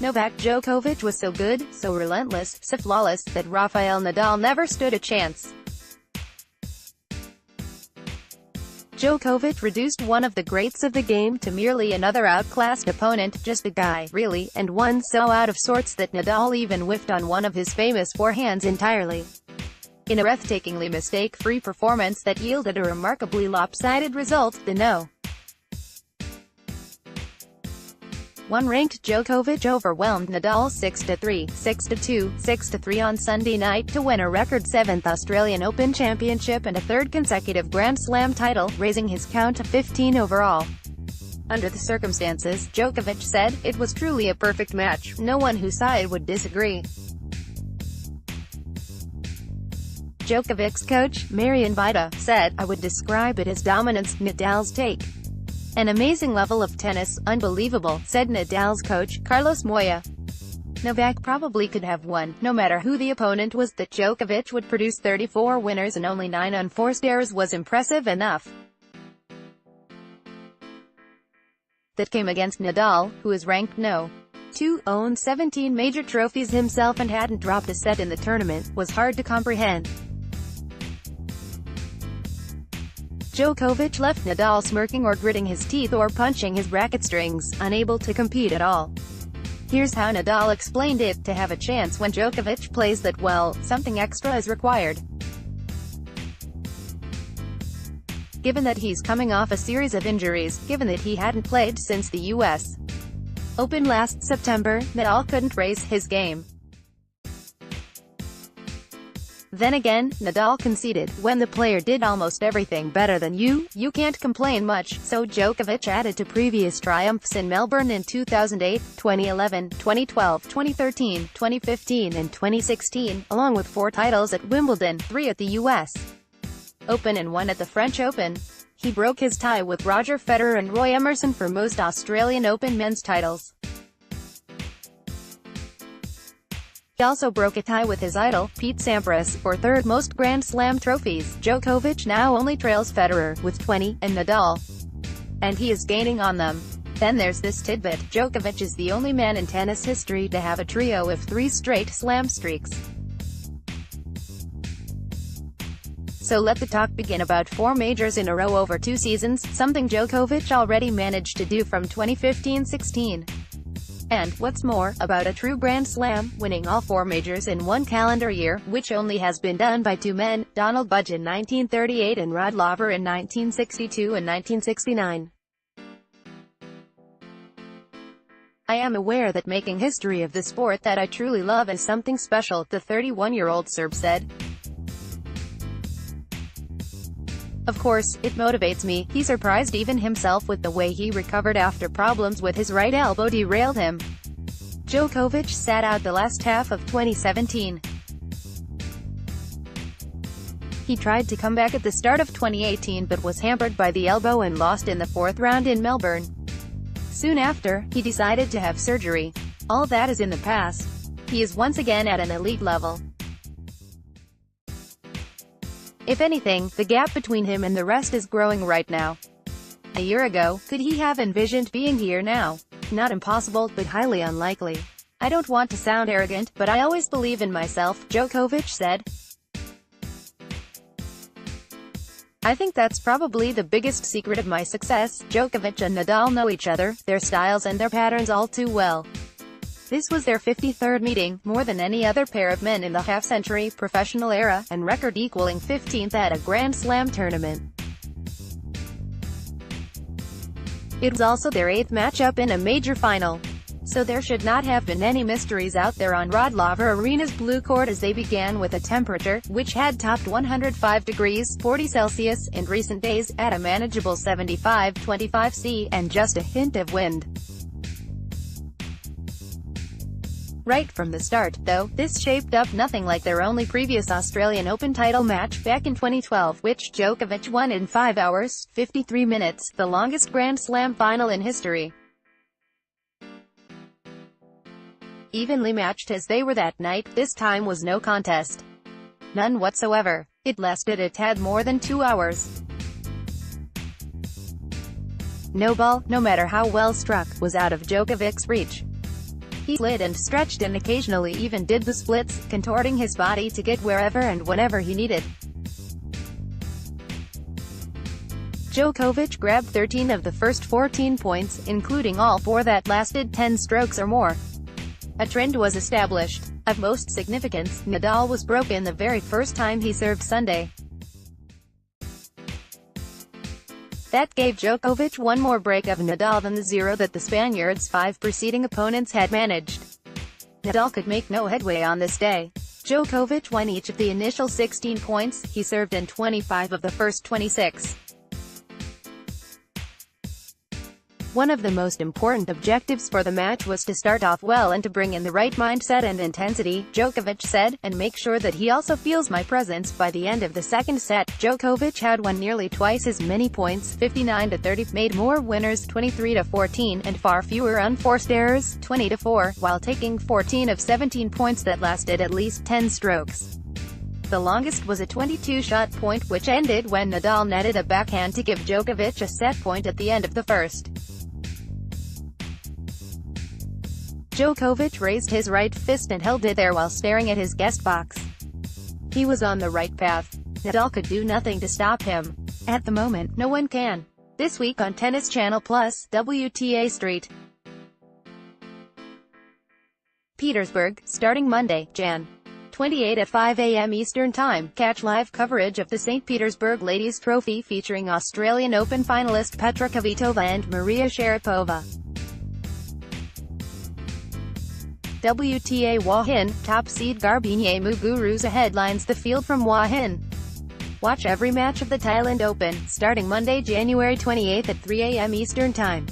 Novak Djokovic was so good, so relentless, so flawless, that Rafael Nadal never stood a chance. Djokovic reduced one of the greats of the game to merely another outclassed opponent, just a guy, really, and one so out of sorts that Nadal even whiffed on one of his famous forehands entirely. In a breathtakingly mistake-free performance that yielded a remarkably lopsided result, the No. 1 ranked Djokovic overwhelmed Nadal 6-3, 6-2, 6-3 on Sunday night to win a record 7th Australian Open championship and a third consecutive Grand Slam title, raising his count to 15 overall. Under the circumstances, Djokovic said, "It was truly a perfect match. No one who saw it would disagree." Djokovic's coach, Marian Vida, said, "I would describe it as dominance, Nadal's take. An amazing level of tennis, unbelievable," said Nadal's coach, Carlos Moya. Novak probably could have won, no matter who the opponent was. That Djokovic would produce 34 winners and only 9 unforced errors was impressive enough. That came against Nadal, who is ranked No. 2, owned 17 major trophies himself and hadn't dropped a set in the tournament, was hard to comprehend. Djokovic left Nadal smirking or gritting his teeth or punching his racket strings, unable to compete at all. Here's how Nadal explained it: "To have a chance when Djokovic plays that well, something extra is required. Given that he's coming off a series of injuries, given that he hadn't played since the U.S. Open last September, Nadal couldn't raise his game. Then again, Nadal conceded, when the player did almost everything better than you can't complain much," so Djokovic added to previous triumphs in Melbourne in 2008, 2011, 2012, 2013, 2015 and 2016, along with 4 titles at Wimbledon, 3 at the U.S. Open and 1 at the French Open. He broke his tie with Roger Federer and Roy Emerson for most Australian Open men's titles. He also broke a tie with his idol, Pete Sampras, for third most Grand Slam trophies. Djokovic now only trails Federer, with 20, and Nadal. And he is gaining on them. Then there's this tidbit: Djokovic is the only man in tennis history to have a trio of 3 straight slam streaks. So let the talk begin about 4 majors in a row over 2 seasons, something Djokovic already managed to do from 2015-16. And, what's more, about a true Grand Slam, winning all 4 majors in 1 calendar year, which only has been done by 2 men, Donald Budge in 1938 and Rod Laver in 1962 and 1969. "I am aware that making history of the sport that I truly love is something special," the 31-year-old Serb said. "Of course, it motivates me." He surprised even himself with the way he recovered after problems with his right elbow derailed him. Djokovic sat out the last half of 2017. He tried to come back at the start of 2018 but was hampered by the elbow and lost in the 4th round in Melbourne. Soon after, he decided to have surgery. All that is in the past. He is once again at an elite level. If anything, the gap between him and the rest is growing right now. A year ago, could he have envisioned being here now? Not impossible, but highly unlikely. "I don't want to sound arrogant, but I always believe in myself," Djokovic said. "I think that's probably the biggest secret of my success." Djokovic and Nadal know each other, their styles and their patterns all too well. This was their 53rd meeting, more than any other pair of men in the half-century professional era, and record-equaling 15th at a Grand Slam tournament. It was also their 8th matchup in a major final. So there should not have been any mysteries out there on Rod Laver Arena's blue court as they began with a temperature, which had topped 105 degrees 40 Celsius in recent days, at a manageable 75-25 C, and just a hint of wind. Right from the start, though, this shaped up nothing like their only previous Australian Open title match, back in 2012, which Djokovic won in 5 hours, 53 minutes, the longest Grand Slam final in history. Evenly matched as they were that night, this time was no contest. None whatsoever. It lasted a tad more than 2 hours. No ball, no matter how well struck, was out of Djokovic's reach. He slid and stretched and occasionally even did the splits, contorting his body to get wherever and whenever he needed. Djokovic grabbed 13 of the first 14 points, including all 4 that lasted 10 strokes or more. A trend was established. Of most significance, Nadal was broken the very first time he served Sunday. That gave Djokovic one more break of Nadal than the 0 that the Spaniard's 5 preceding opponents had managed. Nadal could make no headway on this day. Djokovic won each of the initial 16 points, he served in 25 of the first 26. One of the most important objectives for the match was to start off well and to bring in the right mindset and intensity, Djokovic said, and make sure that he also feels my presence. By the end of the second set, Djokovic had won nearly twice as many points, 59-30, made more winners, 23-14, and far fewer unforced errors, 20-4, while taking 14 of 17 points that lasted at least 10 strokes. The longest was a 22-shot point, which ended when Nadal netted a backhand to give Djokovic a set point at the end of the first. Djokovic raised his right fist and held it there while staring at his guest box. He was on the right path. Nadal could do nothing to stop him. At the moment, no one can. This week on Tennis Channel Plus, WTA Street. Petersburg, starting Monday, Jan. 28 at 5 a.m. Eastern Time. Catch live coverage of the St. Petersburg Ladies Trophy featuring Australian Open finalist Petra Kvitova and Maria Sharapova. WTA Hua Hin, top seed Garbine Muguruza headlines the field from Hua Hin. Watch every match of the Thailand Open, starting Monday, January 28 at 3 a.m. Eastern Time.